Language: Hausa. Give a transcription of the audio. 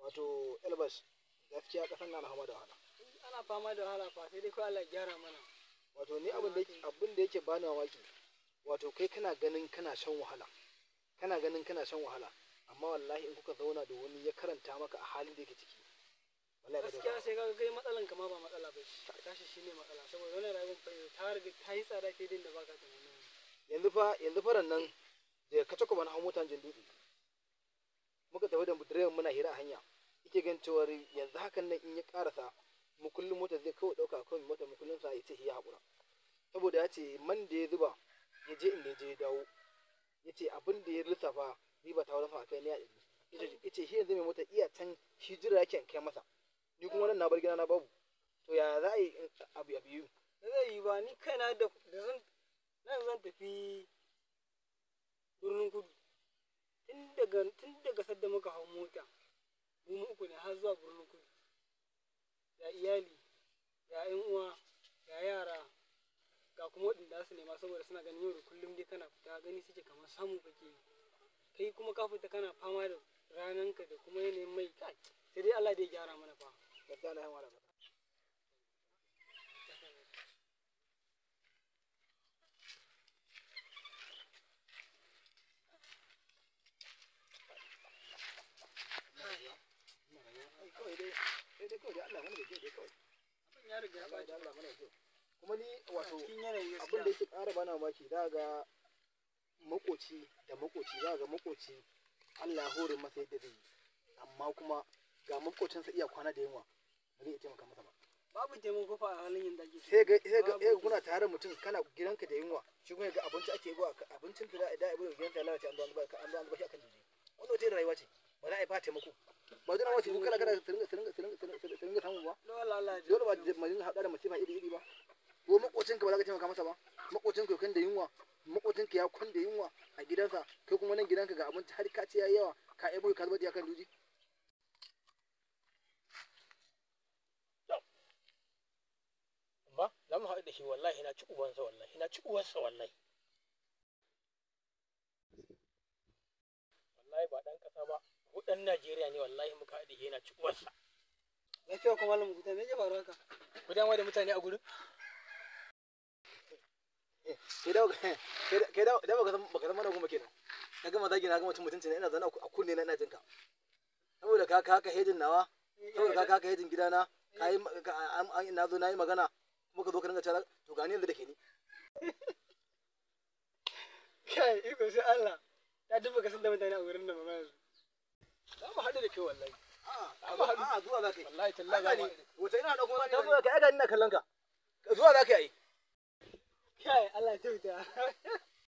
wato Elbas gaskiya kasan na fama da wahala. Ana fama da wahala fa sai dai ko Allah ya gyara mana. Wato ni abin da yake bani mamaki, wato kai kana ganin kana shan wahala, amma wallahi in kuka zauna da wani ya karanta maka a halin da yake ciki, wallahi gaskiya sai kaga kai matsalan ka ma ba matsala ba tashi shine matsala, saboda wannan rayuwar fa ta riga ta yi tsada kai din da baka tunani. yanzu faran nan da ka cako bana hawo motan jin dutse, muka tafi da direban muna hira a hanya, yake gan cewa yanzu hakan nan in ya karasa mu kullum motar zai kawai dauka kawai motar mu kullum sa yace ya hakura, saboda ya ce man da ya zuba ya je inda ya je ya dawo, ya ce abin da ya lissafa riba ta wurin kai ne ya ce shi yanzu mai motar iya can shi jira yake kai masa, ni kuma nan na bar gida na babu, to ya za a yi abu yi da zai yi ba. Ni kaina da zan tafi birnin kudu, tun daga sadda muka hau mota mu uku ne har zuwa birnin kudu, ya iyali, ya yan uwa, ya yara, ga kuma waɗanda su nema, saboda suna ganin yau da kullum dai kana fita gani suke kamar samu kake yi, kai kuma ka fita kana fama da rananka da kuma yanayin mai kai, sai dai Allah dai ya gyara mana fa. gaskiya na yawa da kuma ni wato abin da yake ƙara bana mamaki, za ga makoci Allah ya hore masa yadda zai yi, amma kuma ga makocinsa iya kwana da yunwa ba zai iya taimaka masa ba. Babu taimako fa a halin yanzu ake. sai ga kuna tare mutum kana gidanka da yunwa, shi kuma ga abinci ake yi, abincin da da ibo gidanka ya lalace an zo an zuba shi akan jiji. Wannan wata rayuwa ce, ba za a yi ba taimako. Ba dole ma taimako kala su ringa samu ba. Dole ba ma dinga haɗa da masifa iri ba. Ko makocinka ba za ka taimaka masa ba. Makocinka kan da yunwa, makocinka ya kun da yunwa a gidansa, kai kuma nan gidanka ga abinci har ka ce yayi yawa, ka ebo ka zuba shi akan juji. Amma za mu haɗu da shi wallahi na ci uwansa wallahi. Wallahi ba ɗan ƙasa ba, ko ɗan Najeriya ne wallahi muka haɗu da shi na ci uwarsa. Lafiya kuma malam Guta, me ke faruwa haka? Ku dama da mutane a gurin? Kai da baka san mana goma kenan. Na gama zagi na gama cin mutunci ne, ina zana a kunne na ina jinka. Saboda ka haka hejin nawa, saboda ka haka hejin gidana, na zo na yi magana, kuma ka zo ka dinga cewa to gani yanzu da ke ni. Kai iko sai Allah, ta duba ka san da mutane a wurin nan ba yanzu. Za mu haɗu da kai wallahi. A'a zuwa za ka yi. Wallahi tallahi za mu haɗu. Wace ina haɗa kuma ta zuwa ka yi, ina kallon ka. Zuwa za ka yi. Kai Allah ya tauta.